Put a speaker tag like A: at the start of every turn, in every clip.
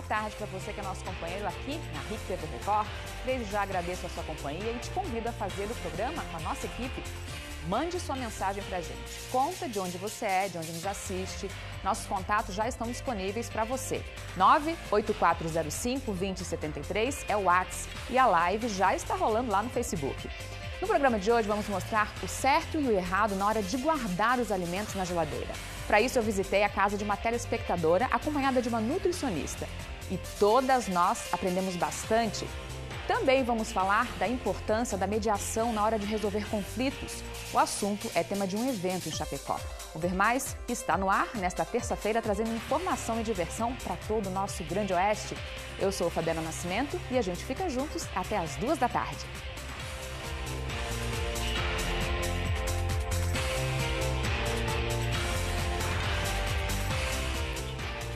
A: tarde para você que é nosso companheiro aqui na RIC TV Record. Desde já agradeço a sua companhia e te convido a fazer o programa com a nossa equipe. Mande sua mensagem para a gente. Conta de onde você é, de onde nos assiste. Nossos contatos já estão disponíveis para você. 98405-2073 é o WhatsApp e a live já está rolando lá no Facebook. No programa de hoje vamos mostrar o certo e o errado na hora de guardar os alimentos na geladeira. Para isso eu visitei a casa de uma telespectadora acompanhada de uma nutricionista. E todas nós aprendemos bastante. Também vamos falar da importância da mediação na hora de resolver conflitos. O assunto é tema de um evento em Chapecó. O Ver Mais está no ar nesta terça-feira trazendo informação e diversão para todo o nosso Grande Oeste. Eu sou Fabiana Nascimento e a gente fica juntos até às 2 da tarde.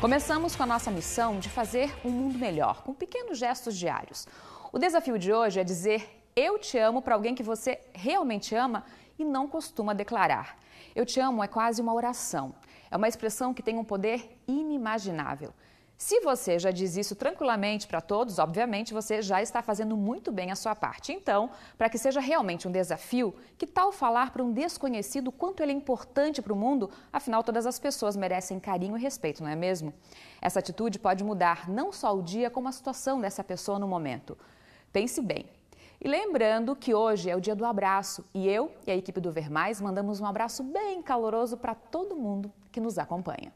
A: Começamos com a nossa missão de fazer um mundo melhor, com pequenos gestos diários. O desafio de hoje é dizer "eu te amo" para alguém que você realmente ama e não costuma declarar. "Eu te amo" é quase uma oração. É uma expressão que tem um poder inimaginável. Se você já diz isso tranquilamente para todos, obviamente você já está fazendo muito bem a sua parte. Então, para que seja realmente um desafio, que tal falar para um desconhecido quanto ele é importante para o mundo? Afinal, todas as pessoas merecem carinho e respeito, não é mesmo? Essa atitude pode mudar não só o dia, como a situação dessa pessoa no momento. Pense bem. E lembrando que hoje é o dia do abraço e eu e a equipe do Ver Mais mandamos um abraço bem caloroso para todo mundo que nos acompanha.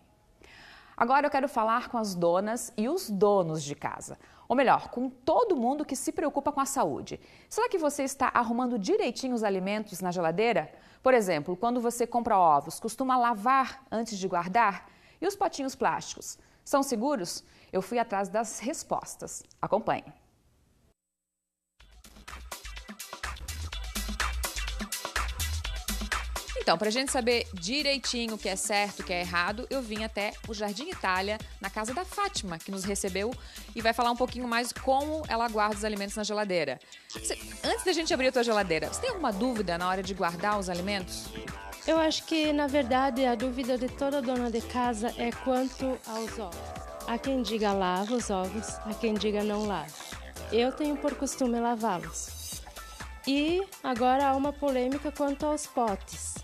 A: Agora eu quero falar com as donas e os donos de casa. Ou melhor, com todo mundo que se preocupa com a saúde. Será que você está arrumando direitinho os alimentos na geladeira? Por exemplo, quando você compra ovos, costuma lavar antes de guardar? E os potinhos plásticos? São seguros? Eu fui atrás das respostas. Acompanhe. Então, para a gente saber direitinho o que é certo e o que é errado, eu vim até o Jardim Itália, na casa da Fátima, que nos recebeu e vai falar um pouquinho mais como ela guarda os alimentos na geladeira. Antes da gente abrir a tua geladeira, você tem alguma dúvida na hora de guardar os alimentos?
B: Eu acho que, na verdade, a dúvida de toda dona de casa é quanto aos ovos. Há quem diga lava os ovos, há quem diga não lava. Eu tenho por costume lavá-los. E agora há uma polêmica quanto aos potes,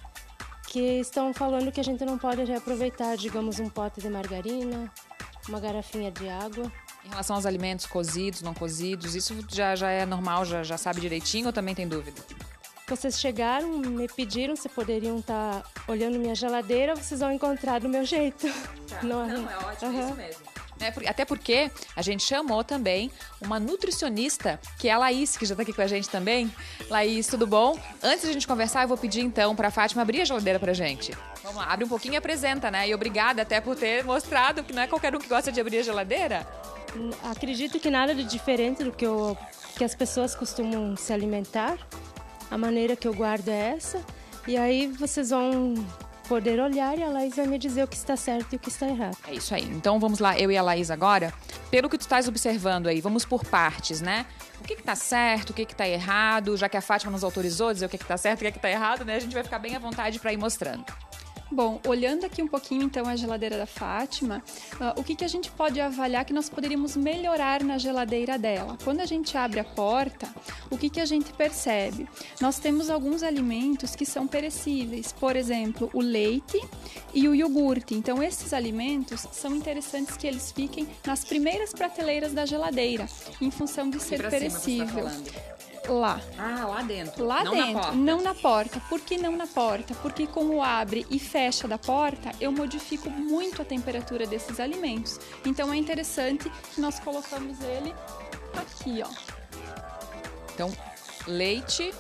B: que estão falando que a gente não pode reaproveitar, digamos, um pote de margarina, uma garrafinha de água.
A: Em relação aos alimentos cozidos, não cozidos, isso já é normal, já sabe direitinho ou também tem dúvida?
B: Vocês chegaram, me pediram se poderiam estar olhando minha geladeira, vocês vão encontrar do meu jeito.
A: Tá. Não, é ótimo, isso mesmo. Até porque a gente chamou também uma nutricionista, que é a Laís, que já está aqui com a gente também. Laís, tudo bom? Antes de a gente conversar, eu vou pedir então para a Fátima abrir a geladeira para a gente. Vamos lá, abre um pouquinho e apresenta, né? E obrigada até por ter mostrado que não é qualquer um que gosta de abrir a geladeira.
B: Acredito que nada de diferente do que as pessoas costumam se alimentar. A maneira que eu guardo é essa. E aí vocês vão poder olhar e a Laís vai me dizer o que está certo e o que está errado.
A: É isso aí. Então vamos lá, eu e a Laís agora. Pelo que tu estás observando aí, vamos por partes, né? O que está certo, o que está errado, já que a Fátima nos autorizou a dizer o que está certo e o que está errado, né? A gente vai ficar bem à vontade para ir mostrando.
C: Bom, olhando aqui um pouquinho então a geladeira da Fátima, o que a gente pode avaliar que nós poderíamos melhorar na geladeira dela? Quando a gente abre a porta, o que a gente percebe? Nós temos alguns alimentos que são perecíveis, por exemplo, o leite e o iogurte. Então esses alimentos são interessantes que eles fiquem nas primeiras prateleiras da geladeira, em função de ser perecível. Lá.
A: Ah, lá dentro.
C: Lá
A: não
C: dentro,
A: na porta.
C: não na porta. Por que não na porta? Porque com o abre e fecha da porta, eu modifico muito a temperatura desses alimentos. Então é interessante que nós colocamos ele aqui, ó.
A: Então, leite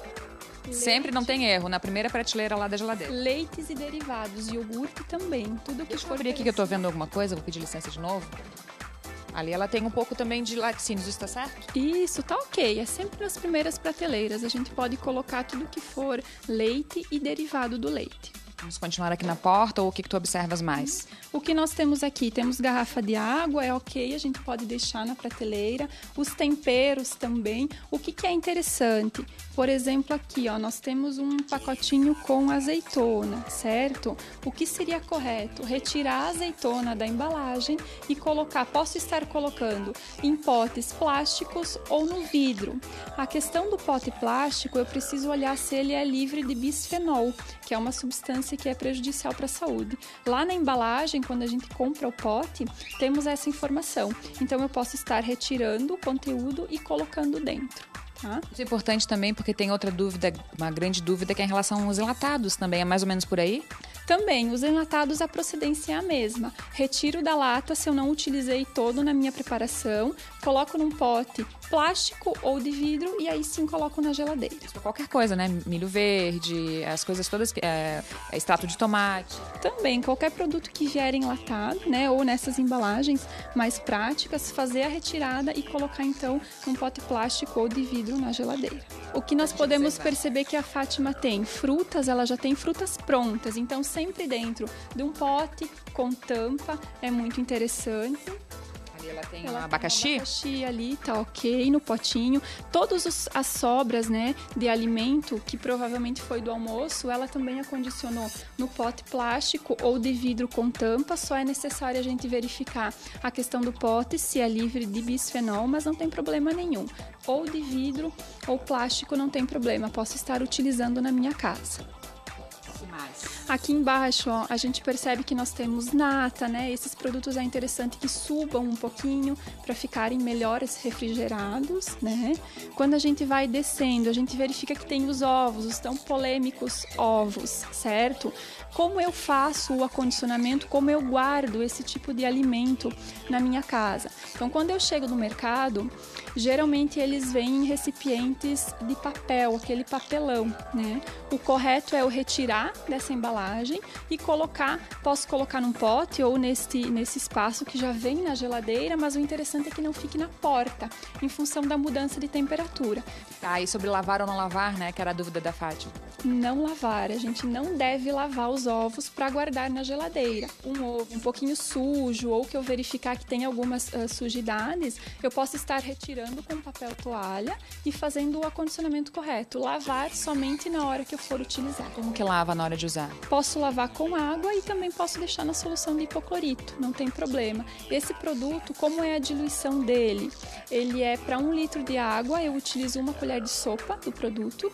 A: sempre não tem erro, na primeira prateleira lá da geladeira.
C: Leites e derivados, iogurte também, tudo que
A: Deixa eu abrir aqui que eu tô vendo alguma coisa, vou pedir licença de novo. Ali ela tem um pouco também de laticínios, isso tá certo?
C: Isso, tá ok. É sempre nas primeiras prateleiras. A gente pode colocar tudo que for leite e derivado do leite.
A: Vamos continuar aqui na porta ou o que tu observas mais?
C: O que nós temos aqui? Temos garrafa de água, é ok, a gente pode deixar na prateleira. Os temperos também. O que é interessante? Por exemplo, aqui, ó, nós temos um pacotinho com azeitona, certo? O que seria correto? Retirar a azeitona da embalagem e colocar, posso estar colocando em potes plásticos ou no vidro. A questão do pote plástico, eu preciso olhar se ele é livre de bisfenol, que é uma substância que é prejudicial para a saúde. Lá na embalagem, quando a gente compra o pote, temos essa informação. Então, eu posso estar retirando o conteúdo e colocando dentro. Tá?
A: Isso é importante também porque tem outra dúvida, uma grande dúvida, que é em relação aos enlatados também. É mais ou menos por aí?
C: Também, os enlatados, a procedência é a mesma. Retiro da lata se eu não utilizei todo na minha preparação, coloco num pote plástico ou de vidro e aí sim coloco na geladeira.
A: Isso qualquer coisa, né? Milho verde, as coisas todas, extrato de tomate.
C: Também, qualquer produto que vier enlatado, né? Ou nessas embalagens mais práticas, fazer a retirada e colocar então num pote plástico ou de vidro na geladeira. O que nós podemos perceber que a Fátima tem frutas, ela já tem frutas prontas, então sempre dentro de um pote com tampa, é muito interessante.
A: Ali ela tem um abacaxi?
C: Um abacaxi ali, tá ok, no potinho. Todas as sobras, né, de alimento, que provavelmente foi do almoço, ela também acondicionou no pote plástico ou de vidro com tampa. Só é necessário a gente verificar a questão do pote, se é livre de bisfenol, mas não tem problema nenhum. Ou de vidro ou plástico não tem problema, posso estar utilizando na minha casa. Aqui embaixo, ó, a gente percebe que nós temos nata, né? Esses produtos é interessante que subam um pouquinho para ficarem melhores refrigerados, né? Quando a gente vai descendo, a gente verifica que tem os ovos, os tão polêmicos ovos, certo? Como eu faço o acondicionamento, como eu guardo esse tipo de alimento na minha casa. Então, quando eu chego no mercado, geralmente eles vêm em recipientes de papel, aquele papelão, né? O correto é eu retirar dessa embalagem e colocar, posso colocar num pote ou nesse espaço que já vem na geladeira, mas o interessante é que não fique na porta, em função da mudança de temperatura.
A: Tá, e sobre lavar ou não lavar, né, que era a dúvida da Fátima.
C: Não lavar, a gente não deve lavar os ovos para guardar na geladeira. Um ovo um pouquinho sujo ou que eu verificar que tem algumas sujidades, eu posso estar retirando com papel toalha e fazendo o acondicionamento correto. Lavar somente na hora que eu for utilizar.
A: Como que lava na hora de usar?
C: Posso lavar com água e também posso deixar na solução de hipoclorito, não tem problema. Esse produto, como é a diluição dele? Ele é para 1 litro de água, eu utilizo 1 colher de sopa do produto,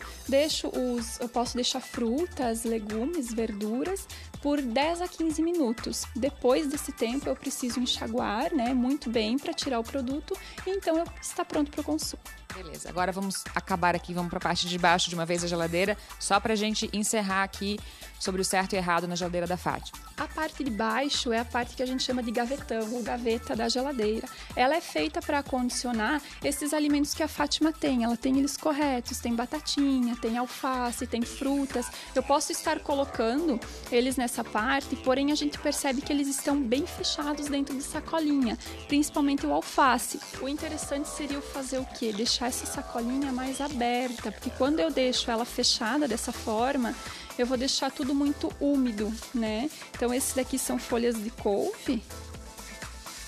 C: eu posso deixar frutas, legumes, verduras por 10 a 15 minutos. Depois desse tempo eu preciso enxaguar, né, muito bem para tirar o produto e então está pronto para o consumo.
A: Beleza, agora vamos acabar aqui, vamos para a parte de baixo de uma vez da geladeira, só para a gente encerrar aqui sobre o certo e errado na geladeira da Fátima.
C: A parte de baixo é a parte que a gente chama de gavetão, ou gaveta da geladeira. Ela é feita para acondicionar esses alimentos que a Fátima tem. Ela tem eles corretos, tem batatinha, tem alface, tem frutas. Eu posso estar colocando eles nessa parte, porém a gente percebe que eles estão bem fechados dentro de sacolinha, principalmente o alface. O interessante seria eu fazer o quê? Deixar essa sacolinha mais aberta, porque quando eu deixo ela fechada dessa forma, eu vou deixar tudo muito úmido, né? Então, esses daqui são folhas de couve,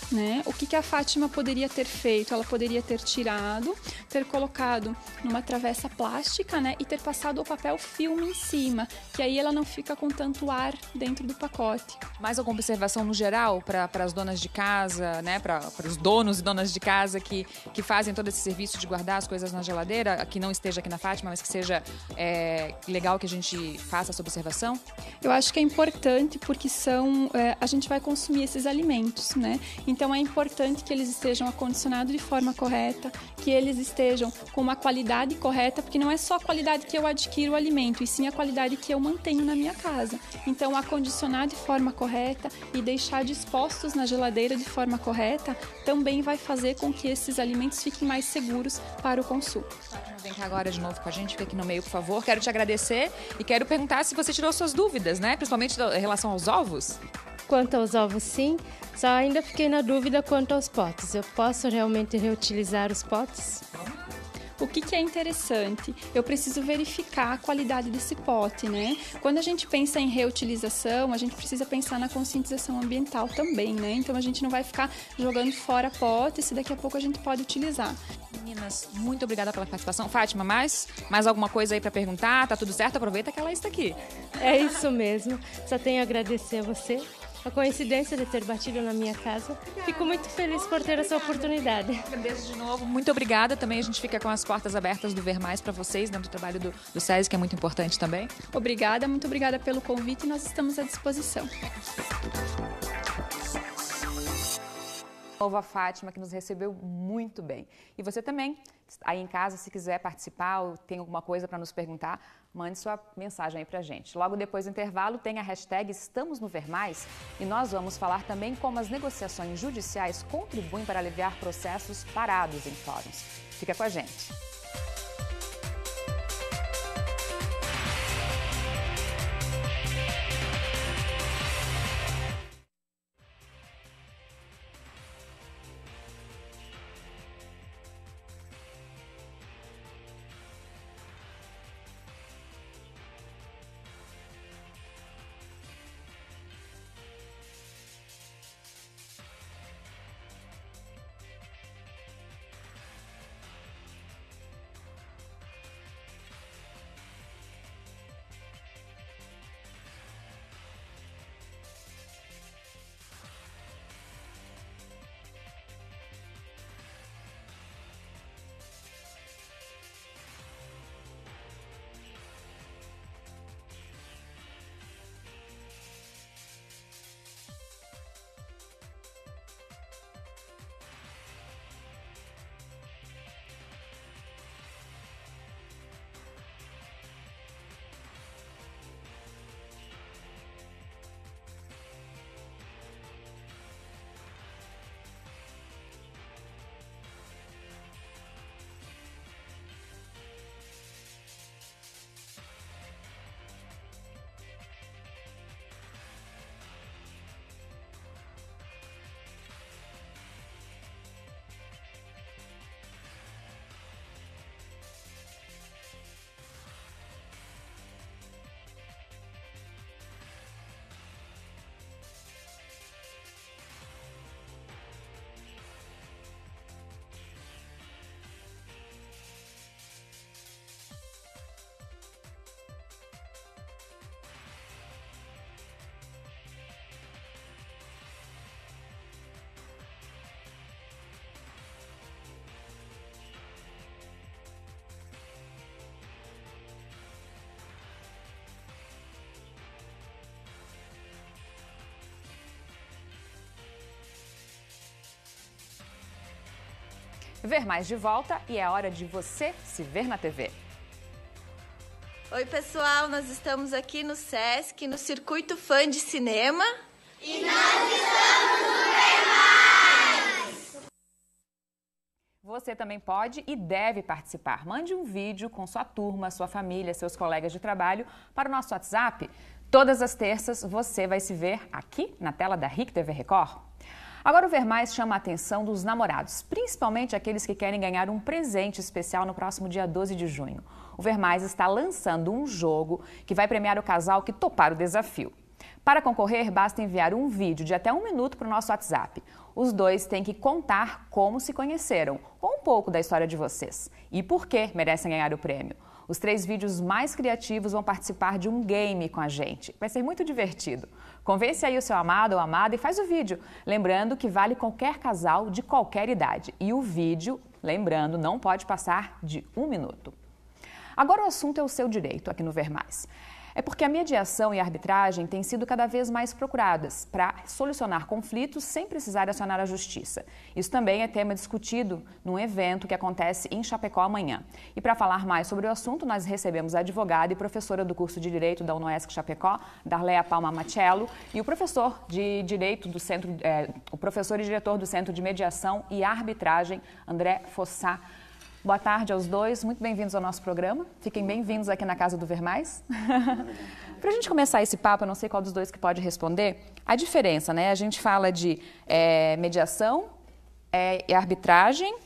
C: né? O que a Fátima poderia ter feito? Ela poderia ter tirado, ter colocado numa travessa plástica, né? E ter passado o papel filme em cima, que aí ela não fica com tanto ar dentro do pacote.
A: Mais alguma observação no geral para as donas de casa, né? Para os donos e donas de casa que fazem todo esse serviço de guardar as coisas na geladeira, que não esteja aqui na Fátima, mas que seja legal que a gente faça essa observação?
C: Eu acho que é importante porque a gente vai consumir esses alimentos, né? Então, é importante que eles estejam acondicionados de forma correta, que eles estejam com uma qualidade correta, porque não é só a qualidade que eu adquiro o alimento, e sim a qualidade que eu mantenho na minha casa. Então, acondicionar de forma correta e deixar dispostos na geladeira de forma correta também vai fazer com que esses alimentos fiquem mais seguros para o consumo.
A: Vem cá agora de novo com a gente, fica aqui no meio, por favor. Quero te agradecer e quero perguntar se você tirou suas dúvidas, né? Principalmente em relação aos ovos.
B: Quanto aos ovos, sim. Só ainda fiquei na dúvida quanto aos potes. Eu posso realmente reutilizar os potes?
C: O que é interessante? Eu preciso verificar a qualidade desse pote, né? Quando a gente pensa em reutilização, a gente precisa pensar na conscientização ambiental também, né? Então a gente não vai ficar jogando fora pote se daqui a pouco a gente pode utilizar.
A: Meninas, muito obrigada pela participação. Fátima, mais alguma coisa aí para perguntar? Tá tudo certo? Aproveita que ela está aqui.
B: É isso mesmo. Só tenho a agradecer a você. A coincidência de ter batido na minha casa. Fico muito feliz por ter essa oportunidade.
A: Agradeço de novo. Muito obrigada. Também a gente fica com as portas abertas do Ver Mais para vocês, dentro do trabalho do SESI, que é muito importante também.
C: Obrigada, muito obrigada pelo convite e nós estamos à disposição.
A: A Fátima, que nos recebeu muito bem. E você também, aí em casa, se quiser participar ou tem alguma coisa para nos perguntar, mande sua mensagem aí pra gente. Logo depois do intervalo tem a hashtag Estamos no Ver Mais e nós vamos falar também como as negociações judiciais contribuem para aliviar processos parados em fóruns. Fica com a gente. Ver Mais de volta e é hora de você se ver na TV.
D: Oi, pessoal, nós estamos aqui no SESC, no Circuito Fã de Cinema.
E: E nós estamos no Ver Mais!
A: Você também pode e deve participar. Mande um vídeo com sua turma, sua família, seus colegas de trabalho para o nosso WhatsApp. Todas as terças você vai se ver aqui na tela da RIC TV Record. Agora o Ver Mais chama a atenção dos namorados, principalmente aqueles que querem ganhar um presente especial no próximo dia 12 de junho. O Ver Mais está lançando um jogo que vai premiar o casal que topar o desafio. Para concorrer, basta enviar um vídeo de até 1 minuto para o nosso WhatsApp. Os dois têm que contar como se conheceram, ou um pouco da história de vocês, e por que merecem ganhar o prêmio. Os 3 vídeos mais criativos vão participar de um game com a gente. Vai ser muito divertido. Convence aí o seu amado ou amada e faz o vídeo. Lembrando que vale qualquer casal de qualquer idade. E o vídeo, lembrando, não pode passar de 1 minuto. Agora o assunto é o seu direito aqui no Ver Mais. É porque a mediação e a arbitragem têm sido cada vez mais procuradas para solucionar conflitos sem precisar acionar a justiça. Isso também é tema discutido num evento que acontece em Chapecó amanhã. E para falar mais sobre o assunto, nós recebemos a advogada e professora do curso de Direito da UNOESC Chapecó, Darleia Palma Machello, e o professor de Direito do o professor e diretor do Centro de Mediação e Arbitragem, André Fossá. Boa tarde aos dois, muito bem-vindos ao nosso programa. Fiquem bem-vindos aqui na Casa do Ver Mais. Para a gente começar esse papo, eu não sei qual dos dois que pode responder, a diferença, né? A gente fala de mediação, arbitragem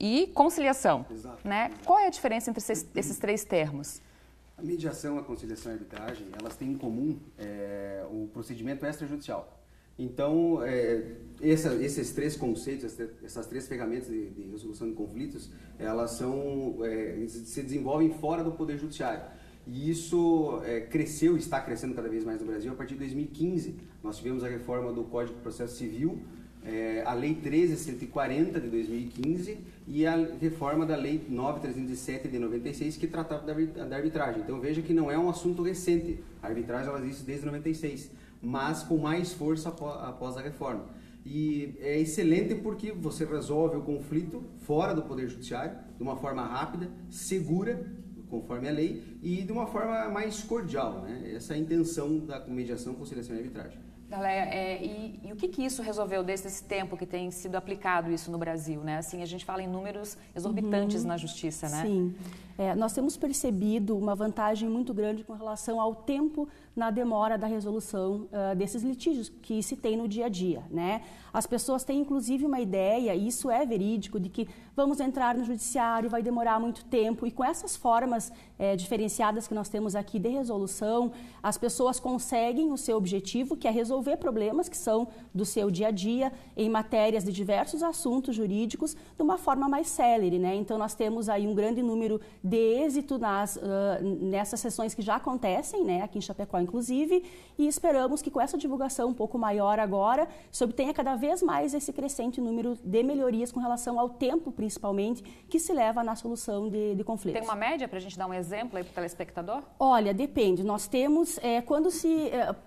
A: e conciliação.
F: Exato.
A: Né? Qual é a diferença entre esses três termos?
F: A mediação, a conciliação e a arbitragem, elas têm em comum o procedimento extrajudicial. Então, esses três conceitos, essas três ferramentas de resolução de conflitos, elas se desenvolvem fora do Poder Judiciário. E isso cresceu e está crescendo cada vez mais no Brasil a partir de 2015. Nós tivemos a reforma do Código de Processo Civil, a Lei 13.140 de 2015 e a reforma da Lei 9.307 de 96, que tratava da arbitragem. Então veja que não é um assunto recente. A arbitragem ela existe desde 96, mas com mais força após a reforma. E é excelente porque você resolve o conflito fora do Poder Judiciário, de uma forma rápida, segura, conforme a lei, e de uma forma mais cordial, né? Essa é a intenção da mediação, conciliação e arbitragem.
A: Galera, e o que isso resolveu desde esse tempo que tem sido aplicado isso no Brasil, né? Assim, a gente fala em números exorbitantes na justiça, né?
G: Sim. Nós temos percebido uma vantagem muito grande com relação ao tempo na demora da resolução desses litígios que se tem no dia a dia, né? As pessoas têm, inclusive, uma ideia, e isso é verídico, de que vamos entrar no judiciário, vai demorar muito tempo, e com essas formas diferenciadas que nós temos aqui de resolução, as pessoas conseguem o seu objetivo, que é resolver problemas que são do seu dia a dia, em matérias de diversos assuntos jurídicos, de uma forma mais célere, né? Então, nós temos aí um grande número de êxito nessas sessões que já acontecem, né? Aqui em Chapecó, inclusive, e esperamos que com essa divulgação um pouco maior agora, se obtenha cada vez mais esse crescente número de melhorias com relação ao tempo, principalmente, que se leva na solução de conflitos.
A: Tem uma média para a gente dar um exemplo aí para o telespectador?
G: Olha, depende. Nós temos,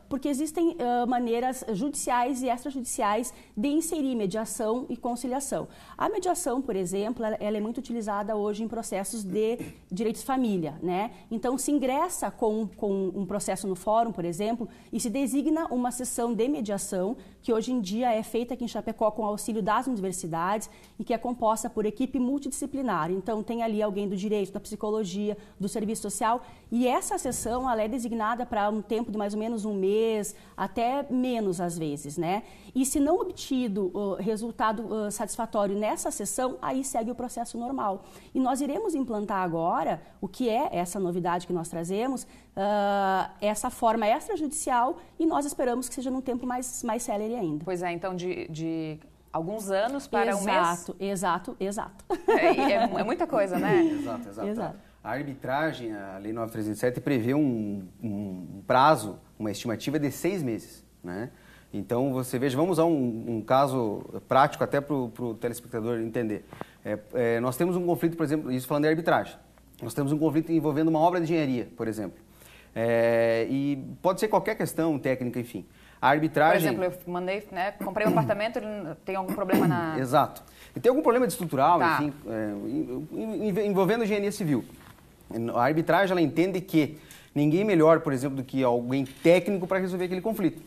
G: porque existem maneiras judiciais e extrajudiciais de inserir mediação e conciliação. A mediação, por exemplo, ela é muito utilizada hoje em processos de direito de família, né? Então, se ingressa com um processo no fórum, por exemplo, e se designa uma sessão de mediação, que hoje em dia é feita aqui em Chapecó com auxílio das universidades e que é composta por equipe multidisciplinar. Então, tem ali alguém do direito, da psicologia, do serviço social, e essa sessão ela é designada para um tempo de mais ou menos um mês, até menos às vezes, né? E se não obtido resultado satisfatório nessa sessão, aí segue o processo normal. E nós iremos implantar agora, o que é essa novidade que nós trazemos, essa forma extrajudicial, e nós esperamos que seja num tempo mais célere ainda.
A: Pois é, então de alguns anos para um mês?
G: Exato.
A: É muita coisa, né?
F: Exato. A arbitragem, a Lei 9.307, prevê um prazo, uma estimativa de 6 meses, né? Então, você veja, vamos usar um caso prático até para o telespectador entender. Nós temos um conflito, por exemplo, isso falando de arbitragem, nós temos um conflito envolvendo uma obra de engenharia, por exemplo. E pode ser qualquer questão técnica, enfim. A arbitragem...
A: Por exemplo, eu mandei, né, comprei um apartamento, ele tem algum problema na...
F: Exato. E tem algum problema de estrutural,
A: tá.
F: Enfim, envolvendo engenharia civil. A arbitragem, ela entende que ninguém melhor, por exemplo, do que alguém técnico para resolver aquele conflito.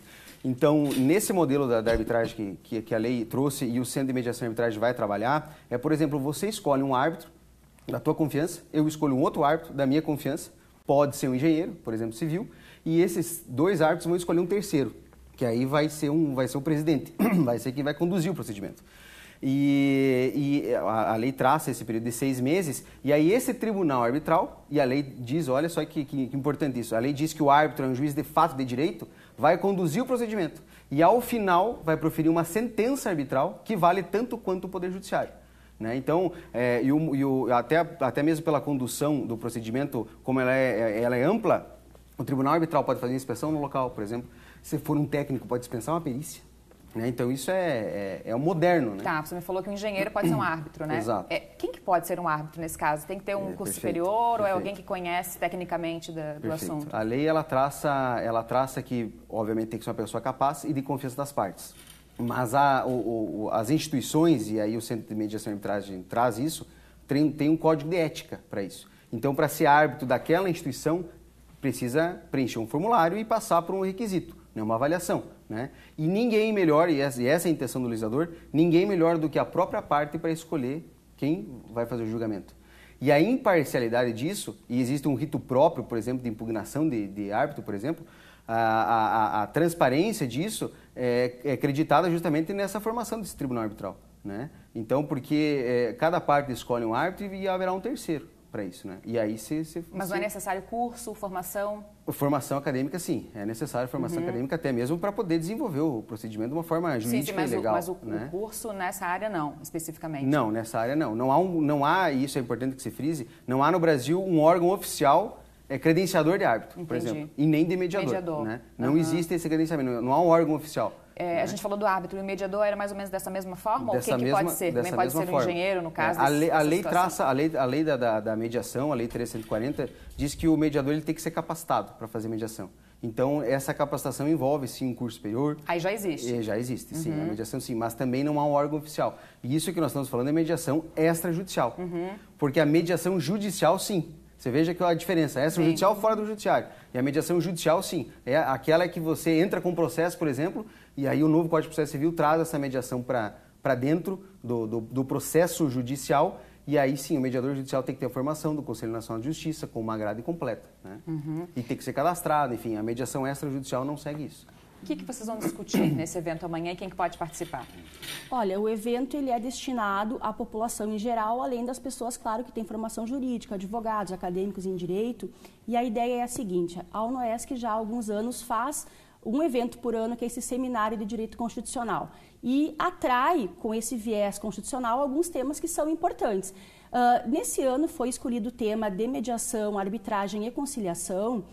F: Então, nesse modelo da arbitragem que a lei trouxe e o Centro de Mediação e Arbitragem vai trabalhar, por exemplo, você escolhe um árbitro da tua confiança, eu escolho um outro árbitro da minha confiança, pode ser um engenheiro, por exemplo, civil, e esses dois árbitros vão escolher um terceiro, que aí vai ser o presidente, vai ser quem vai conduzir o procedimento. E a lei traça esse período de 6 meses, e aí esse tribunal arbitral, e a lei diz, olha só que importante isso, a lei diz que o árbitro é um juiz de fato de direito, vai conduzir o procedimento, e ao final vai proferir uma sentença arbitral que vale tanto quanto o Poder Judiciário. Né? Então, até mesmo pela condução do procedimento, como ela é ampla, o tribunal arbitral pode fazer inspeção no local, por exemplo, se for um técnico pode dispensar uma perícia. Né? Então, isso é o moderno. Né?
A: Tá, você me falou que um engenheiro pode ser um árbitro, né?
F: Exato.
A: Quem que pode ser um árbitro nesse caso? Tem que ter um curso superior ou é alguém que conhece tecnicamente do assunto?
F: A lei, ela traça que, obviamente, tem que ser uma pessoa capaz e de confiança das partes. Mas as instituições, e aí o Centro de Mediação e Arbitragem traz isso, tem um código de ética para isso. Então, para ser árbitro daquela instituição, precisa preencher um formulário e passar por um requisito, né, uma avaliação. Né? E ninguém melhor, e essa é a intenção do legislador, ninguém melhor do que a própria parte para escolher quem vai fazer o julgamento. E a imparcialidade disso, e existe um rito próprio, por exemplo, de impugnação de árbitro, por exemplo, a transparência disso é acreditada justamente nessa formação desse tribunal arbitral. né? Então, porque cada parte escolhe um árbitro e haverá um terceiro para isso, né? E aí
A: Mas não é necessário curso, formação?
F: Formação acadêmica, sim. É necessário formação acadêmica até mesmo para poder desenvolver o procedimento de uma forma jurídica e legal.
A: Mas o
F: né?
A: curso nessa área não, especificamente?
F: Não, nessa área não. Não há, e isso é importante que se frise, não há no Brasil um órgão oficial credenciador de árbitro, por exemplo, e nem de mediador. Né? Não existe esse credenciamento, não há um órgão oficial.
A: A gente falou do árbitro e o mediador era mais ou menos dessa mesma forma? Ou o que pode ser? Também pode ser um engenheiro, no caso?
F: A lei traça, a lei da mediação, a lei 340, diz que o mediador ele tem que ser capacitado para fazer mediação. Então, essa capacitação envolve, sim, um curso superior.
A: Aí já existe?
F: Já existe, sim. A mediação, sim, mas também não há um órgão oficial. E isso que nós estamos falando é mediação extrajudicial. Porque a mediação judicial, sim. Você veja que a diferença, extrajudicial fora do judiciário. E a mediação judicial, sim. É aquela que você entra com processo, por exemplo, e aí o novo Código de Processo Civil traz essa mediação para dentro do processo judicial. E aí, sim, o mediador judicial tem que ter a formação do Conselho Nacional de Justiça com uma grade completa. Né? E tem que ser cadastrado, enfim, a mediação extrajudicial não segue isso.
A: O que vocês vão discutir nesse evento amanhã e quem que pode participar?
G: Olha, o evento ele é destinado à população em geral, além das pessoas, claro, que têm formação jurídica, advogados, acadêmicos em direito. E a ideia é a seguinte, a UNOESC já há alguns anos faz um evento por ano, que é esse seminário de direito constitucional. E atrai, com esse viés constitucional, alguns temas que são importantes. Nesse ano foi escolhido o tema de mediação, arbitragem e conciliação,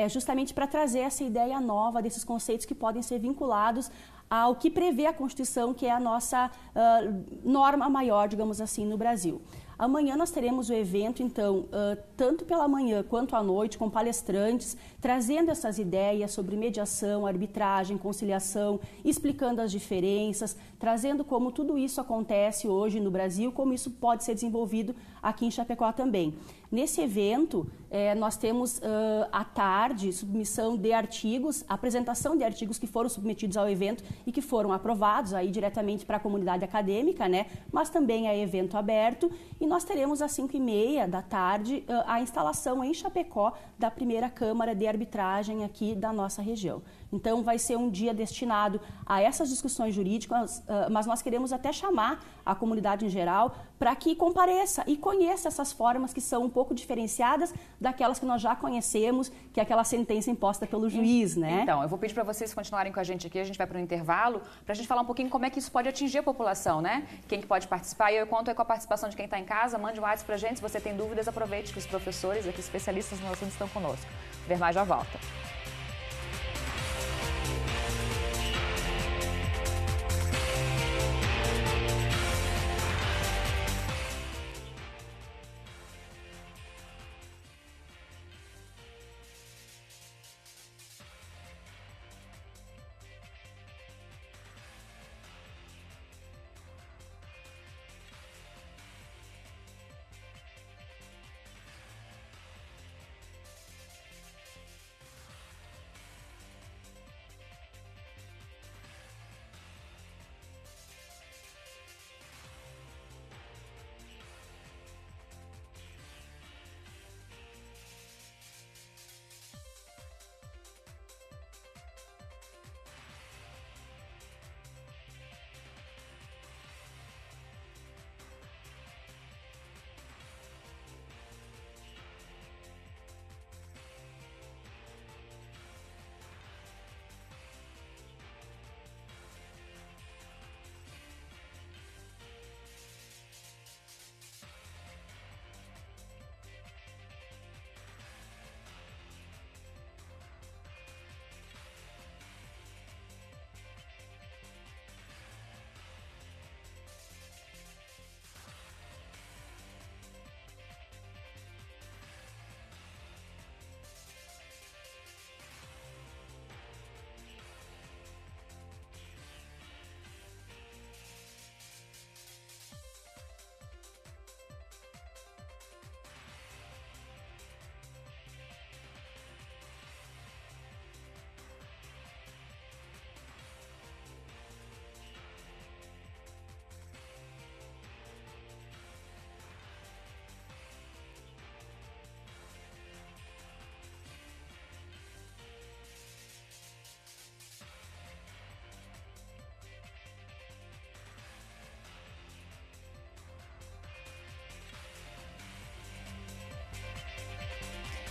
G: justamente para trazer essa ideia nova desses conceitos que podem ser vinculados ao que prevê a Constituição, que é a nossa norma maior, digamos assim, no Brasil. Amanhã nós teremos o evento, então, tanto pela manhã quanto à noite, com palestrantes, trazendo essas ideias sobre mediação, arbitragem, conciliação, explicando as diferenças, trazendo como tudo isso acontece hoje no Brasil, como isso pode ser desenvolvido aqui em Chapecó também. Nesse evento, nós temos à tarde submissão de artigos, apresentação de artigos que foram submetidos ao evento e que foram aprovados aí diretamente para a comunidade acadêmica, né? Mas também é evento aberto. E nós teremos às 5h30 da tarde a instalação em Chapecó da primeira Câmara de Arbitragem aqui da nossa região. Então, vai ser um dia destinado a essas discussões jurídicas, mas nós queremos até chamar a comunidade em geral para que compareça e conheça essas formas que são um pouco diferenciadas daquelas que nós já conhecemos, que é aquela sentença imposta pelo juiz, né?
A: Então, eu vou pedir para vocês continuarem com a gente aqui, a gente vai para o intervalo, para a gente falar um pouquinho como é que isso pode atingir a população, né? Quem que pode participar, e eu conto aí com a participação de quem está em casa, mande um WhatsApp para a gente, se você tem dúvidas, aproveite que os professores aqui, especialistas no assunto, estão conosco. O Vermar já volta.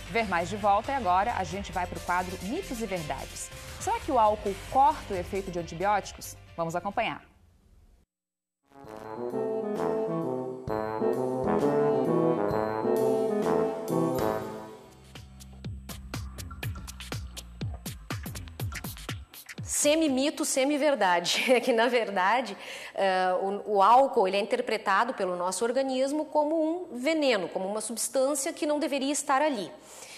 A: Ver Mais de volta e agora a gente vai para o quadro Mitos e Verdades. Será que o álcool corta o efeito de antibióticos? Vamos acompanhar.
H: Semi-mito, semi-verdade. É que, na verdade, o álcool ele é interpretado pelo nosso organismo como um veneno, como uma substância que não deveria estar ali.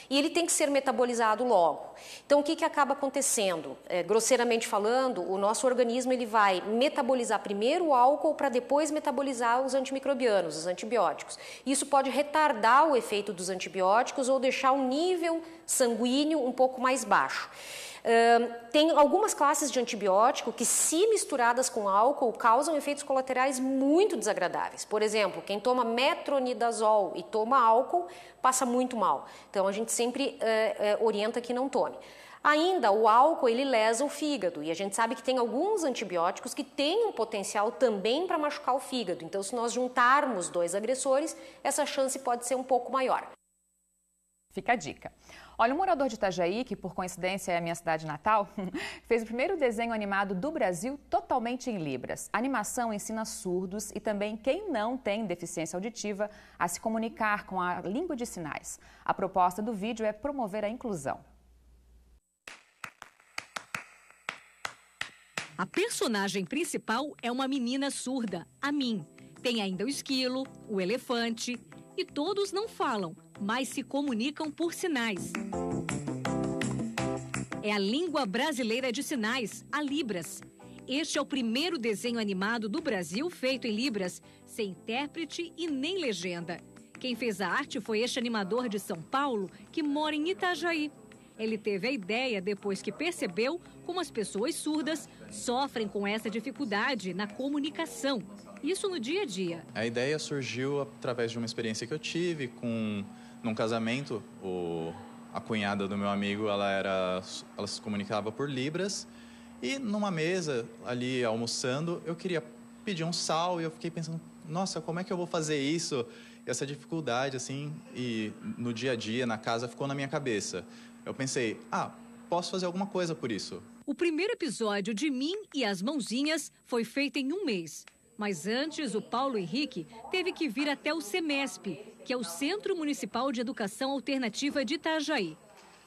H: E ele tem que ser metabolizado logo. Então, o que acaba acontecendo? Grosseiramente falando, o nosso organismo ele vai metabolizar primeiro o álcool para depois metabolizar os antimicrobianos, os antibióticos. Isso pode retardar o efeito dos antibióticos ou deixar o nível sanguíneo um pouco mais baixo. Tem algumas classes de antibiótico que, se misturadas com álcool, causam efeitos colaterais muito desagradáveis. Por exemplo, quem toma metronidazol e toma álcool passa muito mal. Então, a gente sempre orienta que não tome. Ainda, o álcool ele lesa o fígado e a gente sabe que tem alguns antibióticos que têm um potencial também para machucar o fígado. Então, se nós juntarmos dois agressores, essa chance pode ser um pouco maior.
A: Fica a dica. Olha, um morador de Itajaí, que por coincidência é a minha cidade natal, fez o primeiro desenho animado do Brasil totalmente em Libras. A animação ensina surdos e também quem não tem deficiência auditiva a se comunicar com a língua de sinais. A proposta do vídeo é promover a inclusão.
I: A personagem principal é uma menina surda, a Min. Tem ainda o esquilo, o elefante e todos não falam, mas se comunicam por sinais. É a língua brasileira de sinais, a Libras. Este é o primeiro desenho animado do Brasil feito em Libras, sem intérprete e nem legenda. Quem fez a arte foi este animador de São Paulo, que mora em Itajaí. Ele teve a ideia depois que percebeu como as pessoas surdas sofrem com essa dificuldade na comunicação. Isso no dia a dia.
J: A ideia surgiu através de uma experiência que eu tive num casamento. A cunhada do meu amigo, ela se comunicava por Libras. E numa mesa, ali almoçando, eu queria pedir um sal e eu fiquei pensando, nossa, como é que eu vou fazer isso? E essa dificuldade, assim, e no dia a dia, na casa, ficou na minha cabeça. Eu pensei, posso fazer alguma coisa por isso.
I: O primeiro episódio de Min e as Mãozinhas foi feito em um mês. Mas antes, o Paulo Henrique teve que vir até o CEMESP, que é o Centro Municipal de Educação Alternativa de Itajaí.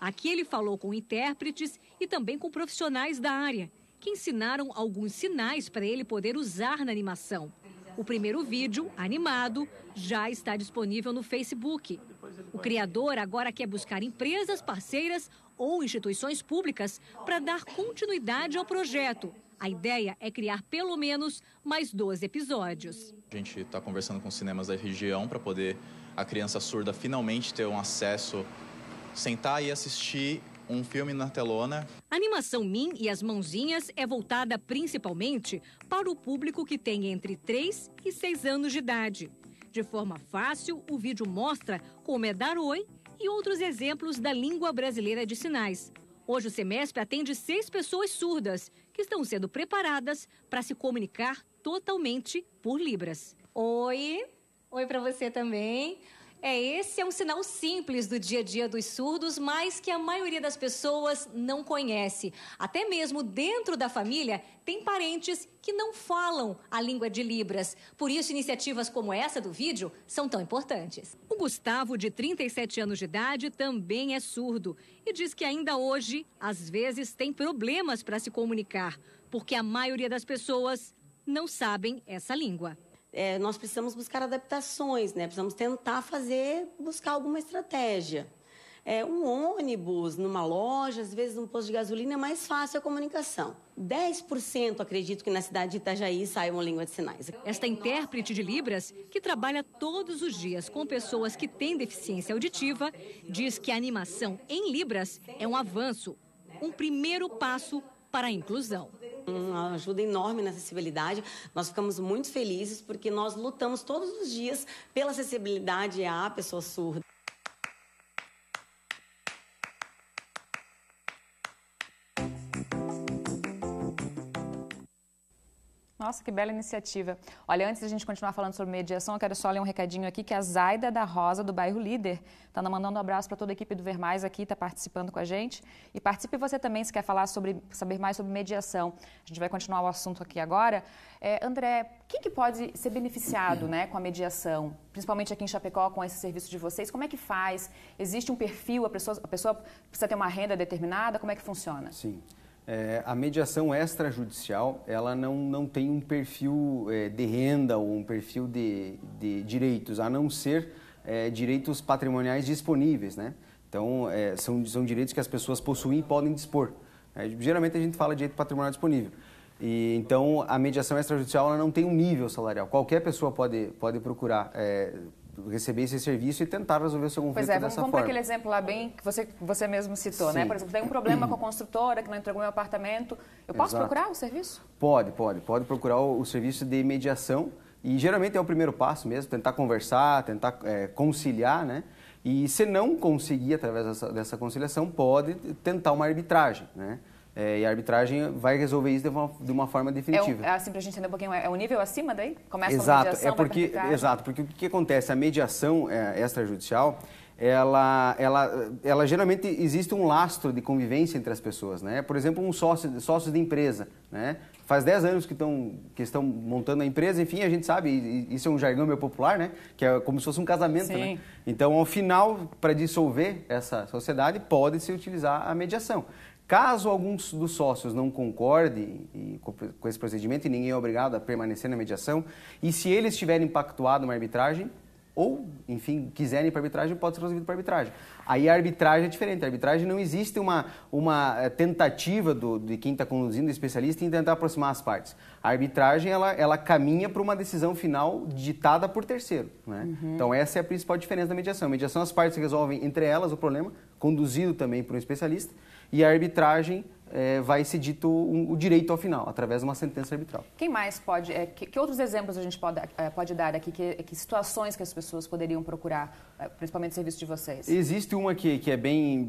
I: Aqui ele falou com intérpretes e também com profissionais da área, que ensinaram alguns sinais para ele poder usar na animação. O primeiro vídeo, animado, já está disponível no Facebook. O criador agora quer buscar empresas parceiras ou instituições públicas para dar continuidade ao projeto. A ideia é criar pelo menos mais 12 episódios.
J: A gente está conversando com cinemas da região para poder a criança surda finalmente ter um acesso, sentar e assistir um filme na telona.
I: A animação Min e as Mãozinhas é voltada principalmente para o público que tem entre 3 e 6 anos de idade. De forma fácil, o vídeo mostra como é dar oi e outros exemplos da língua brasileira de sinais. Hoje o CEMESP atende 6 pessoas surdas que estão sendo preparadas para se comunicar totalmente por Libras.
K: Oi para você também. Esse é um sinal simples do dia a dia dos surdos, mas que a maioria das pessoas não conhece. Até mesmo dentro da família, tem parentes que não falam a língua de Libras. Por isso, iniciativas como essa do vídeo são tão importantes.
I: O Gustavo, de 37 anos de idade, também é surdo e diz que ainda hoje, às vezes, tem problemas para se comunicar, porque a maioria das pessoas não sabem essa língua.
L: Nós precisamos buscar adaptações, né? Precisamos tentar buscar alguma estratégia. Um ônibus numa loja, às vezes um posto de gasolina, é mais fácil a comunicação. 10% acredito que na cidade de Itajaí saia uma língua de sinais.
I: Esta intérprete de Libras, que trabalha todos os dias com pessoas que têm deficiência auditiva, diz que a animação em Libras é um avanço, um primeiro passo para a inclusão.
L: Uma ajuda enorme na acessibilidade. Nós ficamos muito felizes porque nós lutamos todos os dias pela acessibilidade à pessoa surda.
A: Nossa, que bela iniciativa. Olha, antes da gente continuar falando sobre mediação, eu quero só ler um recadinho aqui que a Zaida da Rosa, do bairro Líder, está mandando um abraço para toda a equipe do Ver Mais aqui, está participando com a gente. E participe você também, se quer saber mais sobre mediação. A gente vai continuar o assunto aqui agora. André, quem que pode ser beneficiado, né, com a mediação? Principalmente aqui em Chapecó, com esse serviço de vocês. Como é que faz? Existe um perfil? A pessoa precisa ter uma renda determinada? Como é que funciona?
F: Sim. A mediação extrajudicial, ela não tem um perfil de renda ou um perfil de direitos, a não ser direitos patrimoniais disponíveis, né? Então, são direitos que as pessoas possuem e podem dispor. Geralmente a gente fala de direito patrimonial disponível. E, então, a mediação extrajudicial ela não tem um nível salarial. Qualquer pessoa pode procurar receber esse serviço e tentar resolver o seu conflito dessa forma.
A: Vamos para aquele exemplo lá bem que você mesmo citou, né? Por exemplo, tem um problema com a construtora que não entregou meu apartamento. Eu posso procurar o serviço?
F: Pode procurar o serviço de mediação e geralmente é o primeiro passo mesmo, tentar conversar, tentar conciliar, né? E se não conseguir através dessa conciliação, pode tentar uma arbitragem, né? E a arbitragem vai resolver isso de uma forma definitiva.
A: Assim, para a gente entender um pouquinho, é um nível acima daí? Começa
F: exato,
A: com a mediação,
F: exato, porque o que acontece? A mediação extrajudicial, ela geralmente existe um lastro de convivência entre as pessoas, né? Por exemplo, sócios de empresa, né? Faz 10 anos que estão montando a empresa, enfim, a gente sabe, isso é um jargão meio popular, né? Que é como se fosse um casamento, né? Então, ao final, para dissolver essa sociedade, pode-se utilizar a mediação. Caso alguns dos sócios não concordem com esse procedimento e ninguém é obrigado a permanecer na mediação, e se eles tiverem pactuado uma arbitragem, ou, enfim, quiserem ir para a arbitragem, pode ser resolvido para a arbitragem. Aí a arbitragem é diferente. A arbitragem não existe uma tentativa de quem está conduzindo o especialista em tentar aproximar as partes. A arbitragem, ela caminha para uma decisão final ditada por terceiro, né? Então, essa é a principal diferença da mediação. A mediação, as partes resolvem entre elas o problema, conduzido também por um especialista, e a arbitragem vai ser dito o direito ao final, através de uma sentença arbitral.
A: Quem mais pode... que outros exemplos a gente pode dar aqui? Que situações que as pessoas poderiam procurar, principalmente o serviço de vocês?
F: Existe uma que é bem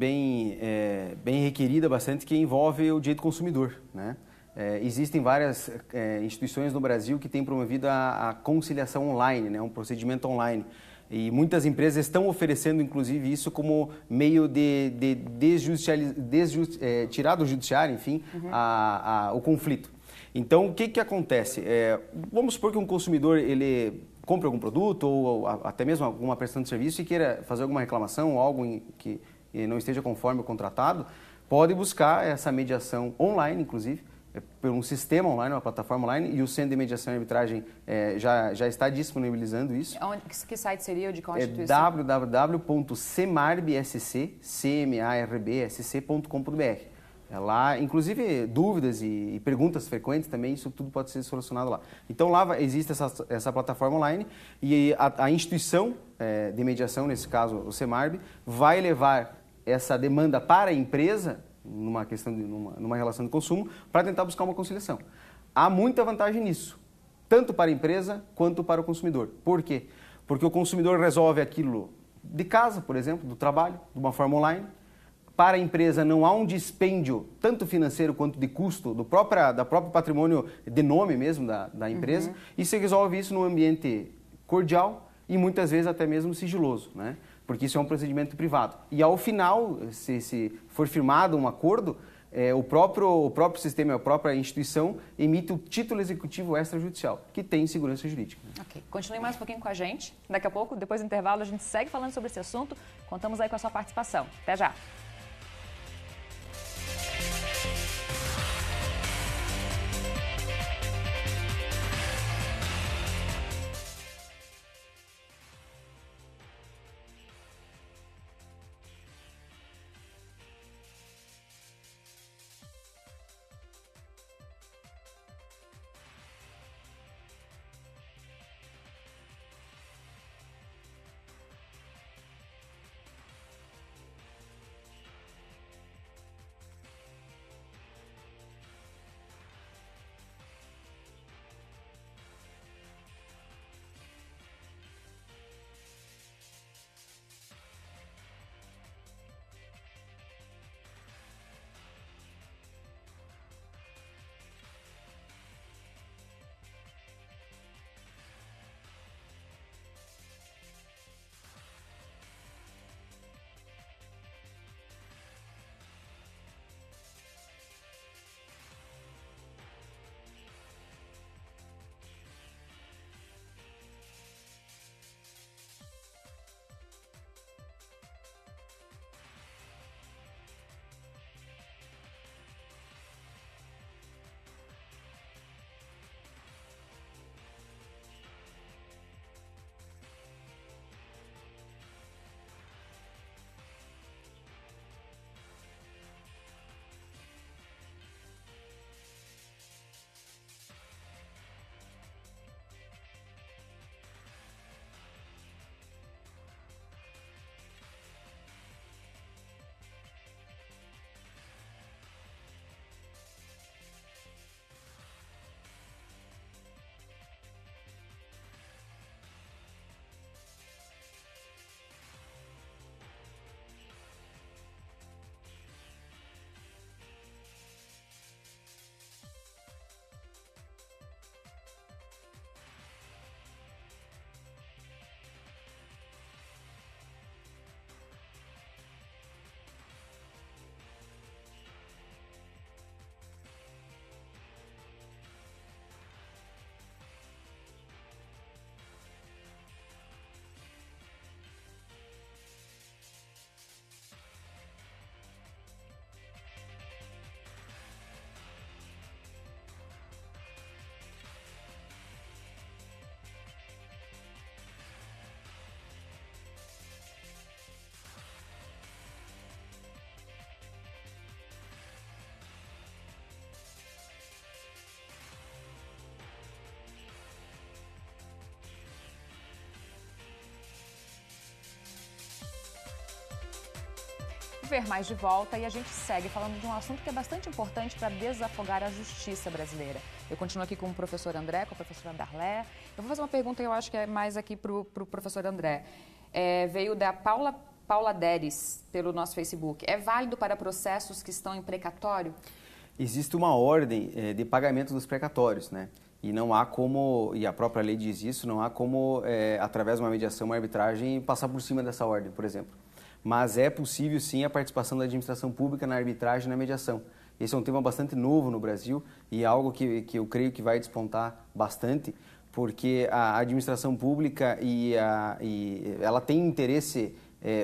F: requerida bastante, que envolve o direito consumidor, né? Existem várias instituições no Brasil que têm promovido a conciliação online, né? Um procedimento online. E muitas empresas estão oferecendo, inclusive, isso como meio de tirar do judiciário, enfim, o conflito. Então, o que acontece? Vamos supor que um consumidor ele compre algum produto ou até mesmo alguma prestação de serviço e queira fazer alguma reclamação ou algo que não esteja conforme o contratado, pode buscar essa mediação online, inclusive, por um sistema online, uma plataforma online, e o Centro de Mediação e Arbitragem já está disponibilizando isso.
A: Que site seria? De qual instituição?
F: www.cemarbsc.com.br. Lá, inclusive, dúvidas e perguntas frequentes também, isso tudo pode ser solucionado lá. Então, lá existe essa plataforma online e a instituição de mediação, nesse caso o CEMARB, vai levar essa demanda para a empresa numa relação de consumo, para tentar buscar uma conciliação. Há muita vantagem nisso, tanto para a empresa quanto para o consumidor. Por quê? Porque o consumidor resolve aquilo de casa, por exemplo, do trabalho, de uma forma online. Para a empresa não há um dispêndio, tanto financeiro quanto de custo, do próprio patrimônio de nome mesmo da empresa, e se resolve isso num ambiente cordial e muitas vezes até mesmo sigiloso, né? Porque isso é um procedimento privado. E ao final, se for firmado um acordo, o próprio sistema, a própria instituição emite o título executivo extrajudicial, que tem segurança jurídica.
A: Ok. Continue mais um pouquinho com a gente. Daqui a pouco, depois do intervalo, a gente segue falando sobre esse assunto. Contamos aí com a sua participação. Até já! Ver Mais de volta e a gente segue falando de um assunto que é bastante importante para desafogar a justiça brasileira. Eu continuo aqui com o professor André, com a professora Darlé. Eu vou fazer uma pergunta que eu acho que é mais aqui para o professor André. Veio da Paula Deres pelo nosso Facebook. É válido para processos que estão em precatório?
F: Existe uma ordem de pagamento dos precatórios, né? E não há como, e a própria lei diz isso, não há como, através de uma mediação, uma arbitragem, passar por cima dessa ordem, por exemplo. Mas é possível, sim, a participação da administração pública na arbitragem e na mediação. Esse é um tema bastante novo no Brasil e é algo que eu creio que vai despontar bastante, porque a administração pública ela tem interesse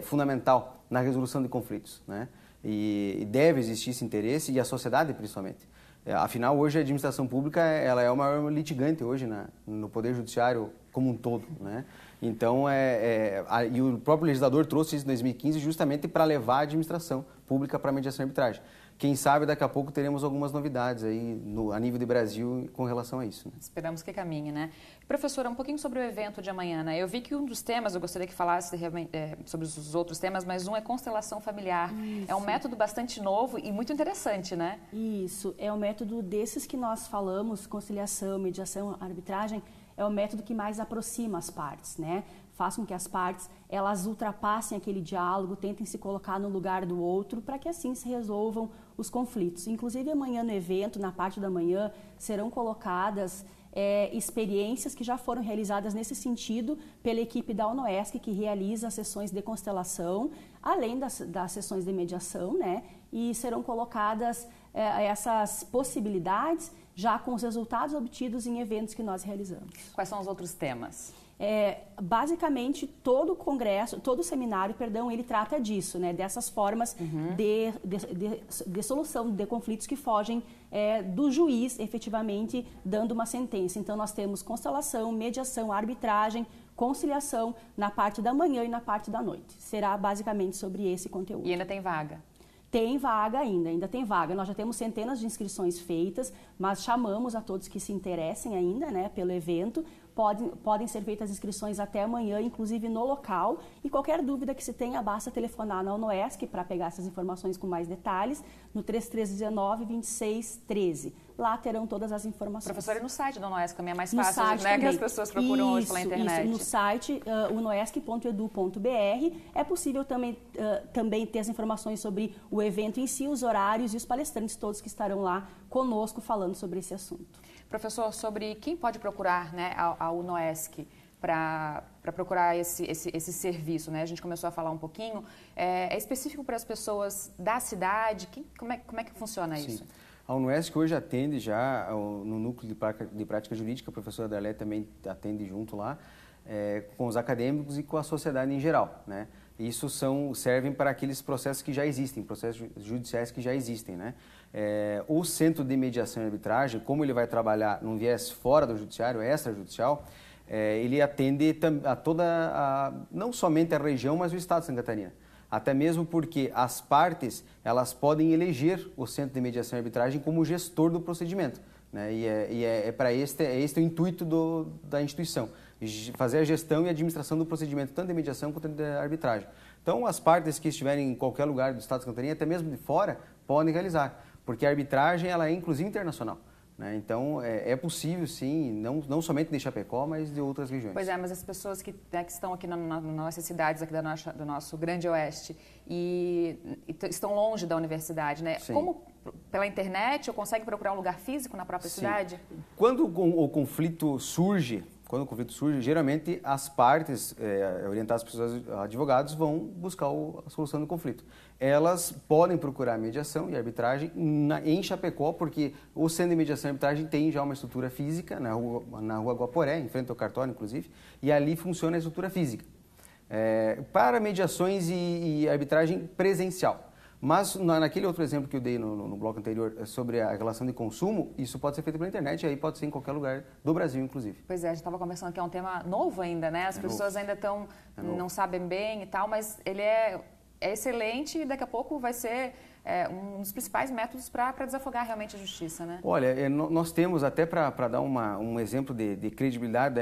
F: fundamental na resolução de conflitos, né? E deve existir esse interesse, e a sociedade principalmente. Afinal, hoje a administração pública ela é o maior litigante hoje no Poder Judiciário como um todo, né? Então, e o próprio legislador trouxe isso em 2015 justamente para levar a administração pública para a mediação e arbitragem. Quem sabe daqui a pouco teremos algumas novidades aí a nível de Brasil com relação a isso, né?
A: Esperamos que caminhe, né? Professora, um pouquinho sobre o evento de amanhã, né? Eu vi que um dos temas, eu gostaria que falasse sobre os outros temas, mas um é constelação familiar. Isso. É um método bastante novo e muito interessante, né?
G: Isso, é um método desses que nós falamos, conciliação, mediação, arbitragem, é o método que mais aproxima as partes, né? Faz com que as partes, elas ultrapassem aquele diálogo, tentem se colocar no lugar do outro, para que assim se resolvam os conflitos. Inclusive, amanhã no evento, na parte da manhã, serão colocadas experiências que já foram realizadas nesse sentido pela equipe da UNOESC, que realiza as sessões de constelação, além das sessões de mediação, né? E serão colocadas essas possibilidades já com os resultados obtidos em eventos que nós realizamos.
A: Quais são os outros temas?
G: Basicamente, todo o congresso, todo o seminário, ele trata disso, né? Dessas formas de solução de conflitos que fogem do juiz, efetivamente, dando uma sentença. Então, nós temos constelação, mediação, arbitragem, conciliação na parte da manhã e na parte da noite. Será basicamente sobre esse conteúdo.
A: E ainda tem vaga?
G: Tem vaga ainda tem vaga. Nós já temos centenas de inscrições feitas, mas chamamos a todos que se interessem ainda, né, pelo evento. Podem ser feitas inscrições até amanhã, inclusive no local. E qualquer dúvida que se tenha, basta telefonar na UNOESC para pegar essas informações com mais detalhes, no 3319-2613. Lá terão todas as informações.
A: Professora, e no site da UNOESC também é mais fácil, né, que as pessoas procuram hoje pela internet?
G: Isso, no site unoesc.edu.br é possível também ter as informações sobre o evento em si, os horários e os palestrantes todos que estarão lá conosco falando sobre esse assunto.
A: Professor, sobre quem pode procurar, né, a UNOESC para procurar esse serviço, né? A gente começou a falar um pouquinho. É específico para as pessoas da cidade? Como é que funciona isso?
F: A UNOESC hoje atende já no núcleo de prática jurídica, a professora Darlé também atende junto lá, com os acadêmicos e com a sociedade em geral, né? Isso servem para aqueles processos que já existem, processos judiciais que já existem, né? O Centro de Mediação e Arbitragem, como ele vai trabalhar num viés fora do judiciário, extrajudicial, ele atende não somente a região, mas o estado de Santa Catarina. Até mesmo porque as partes, elas podem eleger o Centro de Mediação e Arbitragem como gestor do procedimento, né? Este o intuito da instituição, fazer a gestão e administração do procedimento, tanto de mediação quanto de arbitragem. Então, as partes que estiverem em qualquer lugar do estado de Santa Catarina, até mesmo de fora, podem realizar, porque a arbitragem ela é inclusive internacional, né? Então, é possível, sim, não somente de Chapecó, mas de outras regiões.
A: Pois é, mas as pessoas que estão aqui nas nossas cidades, aqui do nosso grande oeste, e estão longe da universidade, né?
F: Sim.
A: Como, pela internet, ou consegue procurar um lugar físico na própria cidade?
F: Quando o conflito surge, geralmente as partes, orientadas pelos advogados, vão buscar a solução do conflito. Elas podem procurar mediação e arbitragem em Chapecó, porque o Centro de Mediação e Arbitragem tem já uma estrutura física na rua Guaporé, em frente ao cartório, inclusive, e ali funciona a estrutura física. Para mediações e arbitragem presencial. Mas naquele outro exemplo que eu dei no bloco anterior sobre a relação de consumo, isso pode ser feito pela internet e aí pode ser em qualquer lugar do Brasil, inclusive.
A: Pois é, a gente estava conversando que é um tema novo ainda, né? As pessoas ainda não sabem bem e tal, mas ele é é excelente e daqui a pouco vai ser um dos principais métodos para desafogar realmente a justiça, né?
F: Olha, nós temos, até para dar um exemplo de credibilidade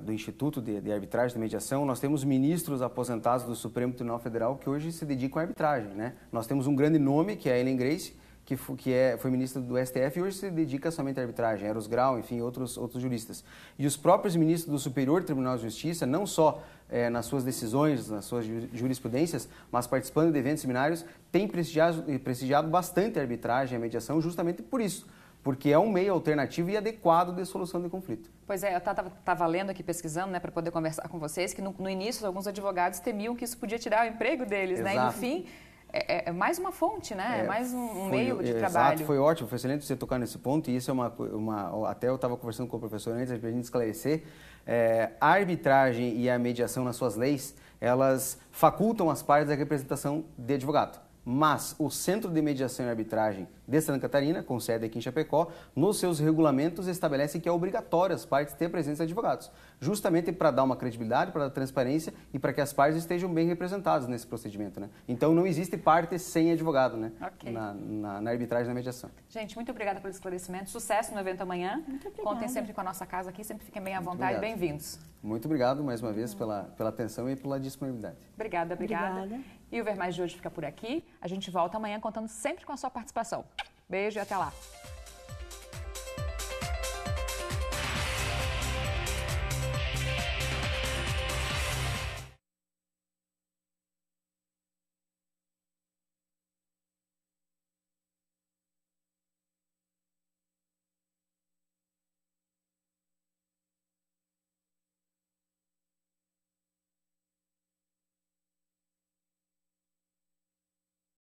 F: do Instituto de Arbitragem e Mediação, nós temos ministros aposentados do Supremo Tribunal Federal que hoje se dedicam à arbitragem, né? Nós temos um grande nome, que é a Ellen Grace, que foi ministro do STF e hoje se dedica somente à arbitragem, Eros Grau, enfim, outros juristas. E os próprios ministros do Superior Tribunal de Justiça, não só nas suas decisões, nas suas jurisprudências, mas participando de eventos seminários, têm prestigiado bastante a arbitragem e a mediação justamente por isso, porque é um meio alternativo e adequado de solução de conflito.
A: Pois é, eu estava lendo aqui, pesquisando, né, para poder conversar com vocês, que no início alguns advogados temiam que isso podia tirar o emprego deles,
F: Exato.
A: né? E no fim, é mais uma fonte, né? É mais um meio de trabalho.
F: Exato, foi ótimo, foi excelente você tocar nesse ponto, e isso é até eu estava conversando com o professor antes, para a gente esclarecer, a arbitragem e a mediação nas suas leis, elas facultam as partes da representação de advogado. Mas o Centro de Mediação e Arbitragem de Santa Catarina, com sede aqui em Chapecó, nos seus regulamentos estabelece que é obrigatório as partes ter presença de advogados, justamente para dar uma credibilidade, para dar transparência e para que as partes estejam bem representadas nesse procedimento, né? Então não existe parte sem advogado, né?
A: Okay.
F: Na arbitragem e na mediação.
A: Gente, muito obrigada pelo esclarecimento, sucesso no evento amanhã.
G: Muito obrigada.
A: Contem sempre com a nossa casa aqui, sempre fiquem bem à vontade, bem-vindos.
F: Muito obrigado mais uma vez pela atenção e pela disponibilidade.
A: Obrigada. E o Ver Mais de hoje fica por aqui. A gente volta amanhã contando sempre com a sua participação. Beijo e até lá.